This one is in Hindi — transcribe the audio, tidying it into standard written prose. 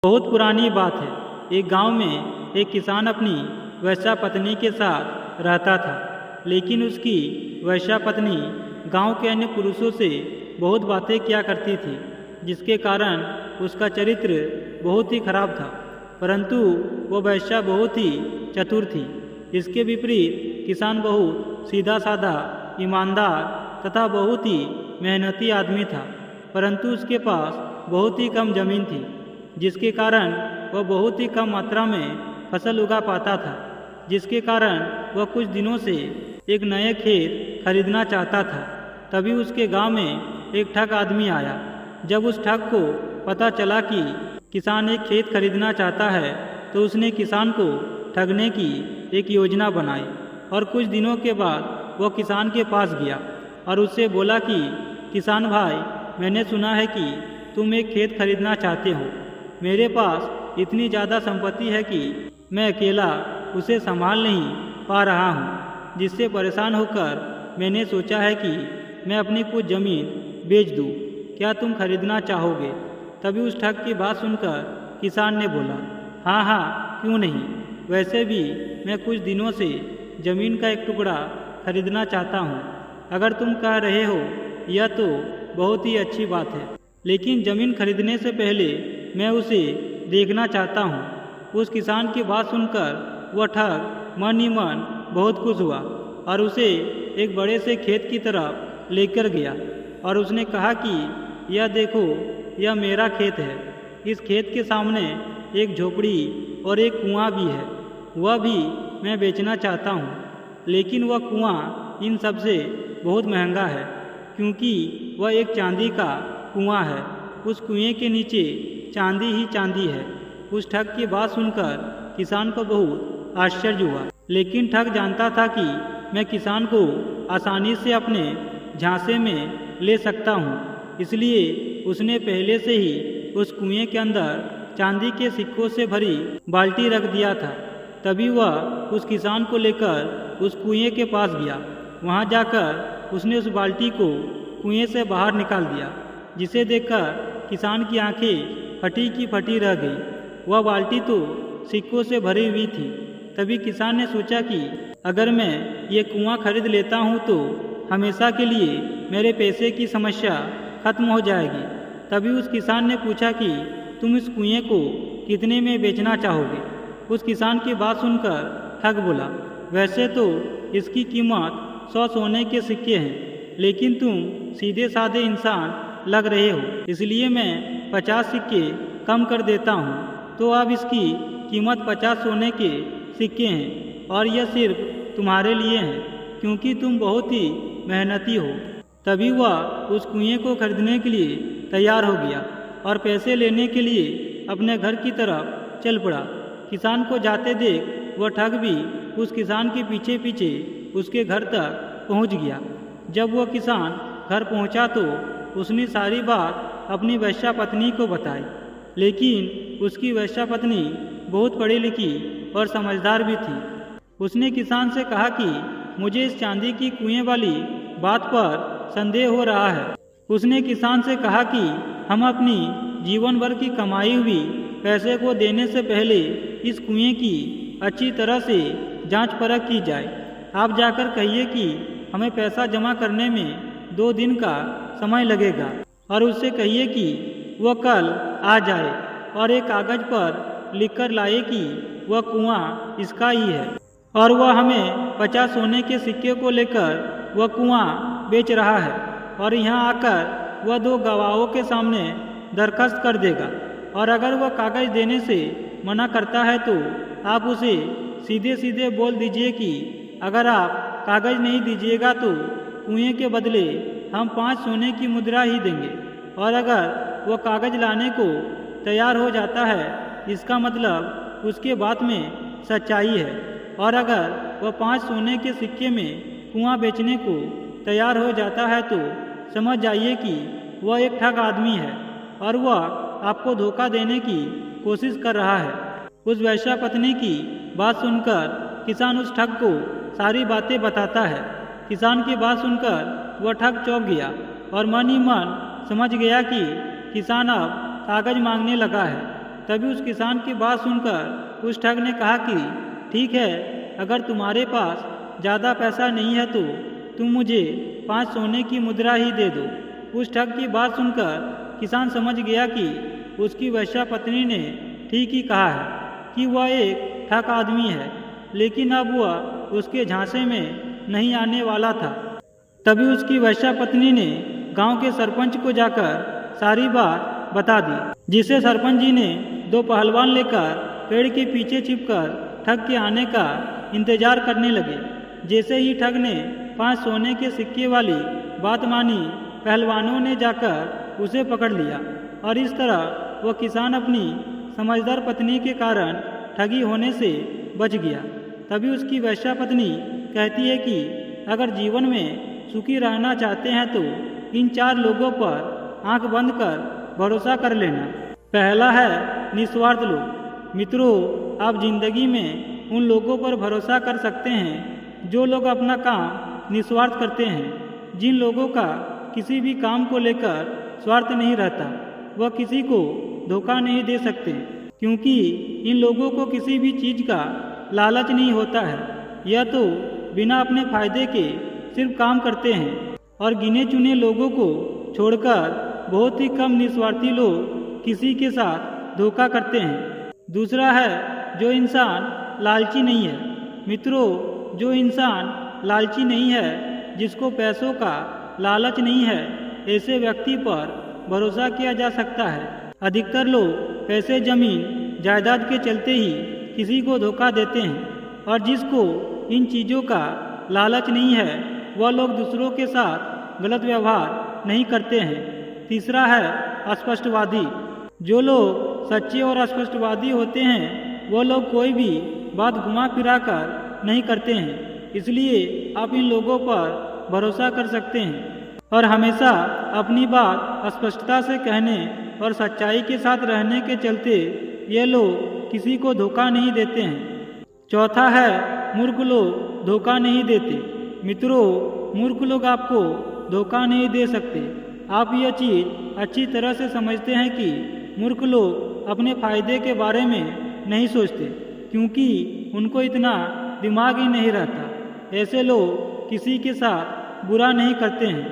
बहुत पुरानी बात है। एक गांव में एक किसान अपनी वैश्या पत्नी के साथ रहता था, लेकिन उसकी वैश्या पत्नी गांव के अन्य पुरुषों से बहुत बातें किया करती थी, जिसके कारण उसका चरित्र बहुत ही खराब था। परंतु वह वैश्या बहुत ही चतुर थी। इसके विपरीत किसान बहुत सीधा साधा, ईमानदार तथा बहुत ही मेहनती आदमी था। परंतु उसके पास बहुत ही कम जमीन थी, जिसके कारण वह बहुत ही कम मात्रा में फसल उगा पाता था, जिसके कारण वह कुछ दिनों से एक नए खेत खरीदना चाहता था। तभी उसके गांव में एक ठग आदमी आया। जब उस ठग को पता चला कि किसान एक खेत खरीदना चाहता है, तो उसने किसान को ठगने की एक योजना बनाई और कुछ दिनों के बाद वह किसान के पास गया और उससे बोला कि किसान भाई, मैंने सुना है कि तुम एक खेत खरीदना चाहते हो। मेरे पास इतनी ज़्यादा संपत्ति है कि मैं अकेला उसे संभाल नहीं पा रहा हूँ, जिससे परेशान होकर मैंने सोचा है कि मैं अपनी कुछ ज़मीन बेच दूँ। क्या तुम खरीदना चाहोगे? तभी उस ठग की बात सुनकर किसान ने बोला, हाँ हाँ, क्यों नहीं। वैसे भी मैं कुछ दिनों से ज़मीन का एक टुकड़ा खरीदना चाहता हूँ। अगर तुम कह रहे हो यह तो बहुत ही अच्छी बात है, लेकिन ज़मीन खरीदने से पहले मैं उसे देखना चाहता हूँ। उस किसान की बात सुनकर वह ठग मन ही मन बहुत खुश हुआ और उसे एक बड़े से खेत की तरफ लेकर गया और उसने कहा कि यह देखो, यह मेरा खेत है। इस खेत के सामने एक झोपड़ी और एक कुआं भी है, वह भी मैं बेचना चाहता हूँ। लेकिन वह कुआं इन सब से बहुत महंगा है, क्योंकि वह एक चांदी का कुआं है। उस कुएं के नीचे चांदी ही चांदी है। उस ठग की बात सुनकर किसान को बहुत आश्चर्य हुआ, लेकिन ठग जानता था कि मैं किसान को आसानी से अपने झांसे में ले सकता हूँ। इसलिए उसने पहले से ही उस कुएं के अंदर चांदी के सिक्कों से भरी बाल्टी रख दिया था। तभी वह उस किसान को लेकर उस कुएं के पास गया। वहाँ जाकर उसने उस बाल्टी को कुएं से बाहर निकाल दिया, जिसे देखकर किसान की आंखें फटी की फटी रह गई। वह बाल्टी तो सिक्कों से भरी हुई थी। तभी किसान ने सोचा कि अगर मैं ये कुआं खरीद लेता हूँ तो हमेशा के लिए मेरे पैसे की समस्या खत्म हो जाएगी। तभी उस किसान ने पूछा कि तुम इस कुएं को कितने में बेचना चाहोगे? उस किसान की बात सुनकर ठग बोला, वैसे तो इसकी कीमत 100 सोने के सिक्के हैं, लेकिन तुम सीधे साधे इंसान लग रहे हो, इसलिए मैं 50 सिक्के कम कर देता हूँ। तो अब इसकी कीमत 50 सोने के सिक्के हैं और यह सिर्फ तुम्हारे लिए है, क्योंकि तुम बहुत ही मेहनती हो। तभी वह उस कुएं को खरीदने के लिए तैयार हो गया और पैसे लेने के लिए अपने घर की तरफ चल पड़ा। किसान को जाते देख वह ठग भी उस किसान के पीछे पीछे उसके घर तक पहुंच गया। जब वह किसान घर पहुंचा तो उसने सारी बात अपनी वैश्या पत्नी को बताई, लेकिन उसकी वैश्या पत्नी बहुत पढ़ी लिखी और समझदार भी थी। उसने किसान से कहा कि मुझे इस चांदी की कुएं वाली बात पर संदेह हो रहा है। उसने किसान से कहा कि हम अपनी जीवन भर की कमाई हुई पैसे को देने से पहले इस कुएं की अच्छी तरह से जांच परख की जाए। आप जाकर कहिए कि हमें पैसा जमा करने में 2 दिन का समय लगेगा और उससे कहिए कि वह कल आ जाए और एक कागज पर लिखकर लाए कि वह कुआं इसका ही है और वह हमें 50 सोने के सिक्के को लेकर वह कुआं बेच रहा है। और यहाँ आकर वह 2 गवाहों के सामने दरखास्त कर देगा, और अगर वह कागज देने से मना करता है तो आप उसे सीधे सीधे बोल दीजिए कि अगर आप कागज नहीं दीजिएगा तो कुएं के बदले हम 5 सोने की मुद्रा ही देंगे। और अगर वह कागज लाने को तैयार हो जाता है, इसका मतलब उसके बात में सच्चाई है। और अगर वह 5 सोने के सिक्के में कुआं बेचने को तैयार हो जाता है तो समझ जाइए कि वह एक ठग आदमी है और वह आपको धोखा देने की कोशिश कर रहा है। उस वैश्या पत्नी की बात सुनकर किसान उस ठग को सारी बातें बताता है। किसान की बात सुनकर वह ठग चौंक गया और मन ही मन समझ गया कि किसान अब कागज मांगने लगा है। तभी उस किसान की बात सुनकर उस ठग ने कहा कि ठीक है, अगर तुम्हारे पास ज़्यादा पैसा नहीं है तो तुम मुझे 5 सोने की मुद्रा ही दे दो। उस ठग की बात सुनकर किसान समझ गया कि उसकी वेश्या पत्नी ने ठीक ही कहा है कि वह एक ठग आदमी है, लेकिन अब वह उसके झांसे में नहीं आने वाला था। तभी उसकी वेश्या पत्नी ने गांव के सरपंच को जाकर सारी बात बता दी, जिसे सरपंच जी ने 2 पहलवान लेकर पेड़ के पीछे छिपकर ठग के आने का इंतजार करने लगे। जैसे ही ठग ने 5 सोने के सिक्के वाली बात मानी, पहलवानों ने जाकर उसे पकड़ लिया और इस तरह वह किसान अपनी समझदार पत्नी के कारण ठगी होने से बच गया। तभी उसकी वेश्या पत्नी कहती है कि अगर जीवन में सुखी रहना चाहते हैं तो इन 4 लोगों पर आंख बंद कर भरोसा कर लेना। पहला है निस्वार्थ लोग। मित्रों, आप जिंदगी में उन लोगों पर भरोसा कर सकते हैं जो लोग अपना काम निस्वार्थ करते हैं। जिन लोगों का किसी भी काम को लेकर स्वार्थ नहीं रहता, वह किसी को धोखा नहीं दे सकते, क्योंकि इन लोगों को किसी भी चीज़ का लालच नहीं होता है। यह तो बिना अपने फायदे के सिर्फ काम करते हैं और गिने चुने लोगों को छोड़कर बहुत ही कम निस्वार्थी लोग किसी के साथ धोखा करते हैं। दूसरा है जो इंसान लालची नहीं है। मित्रों, जो इंसान लालची नहीं है, जिसको पैसों का लालच नहीं है, ऐसे व्यक्ति पर भरोसा किया जा सकता है। अधिकतर लोग पैसे, जमीन, जायदाद के चलते ही किसी को धोखा देते हैं और जिसको इन चीज़ों का लालच नहीं है, वह लोग दूसरों के साथ गलत व्यवहार नहीं करते हैं। तीसरा है अस्पष्टवादी। जो लोग सच्चे और अस्पष्टवादी होते हैं, वो लोग कोई भी बात घुमा फिरा कर नहीं करते हैं, इसलिए आप इन लोगों पर भरोसा कर सकते हैं और हमेशा अपनी बात स्पष्टता से कहने और सच्चाई के साथ रहने के चलते ये लोग किसी को धोखा नहीं देते हैं। चौथा है मूर्ख लोग धोखा नहीं देते। मित्रों, मूर्ख लोग आपको धोखा नहीं दे सकते। आप यह चीज़ अच्छी तरह से समझते हैं कि मूर्ख लोग अपने फायदे के बारे में नहीं सोचते, क्योंकि उनको इतना दिमाग ही नहीं रहता। ऐसे लोग किसी के साथ बुरा नहीं करते हैं।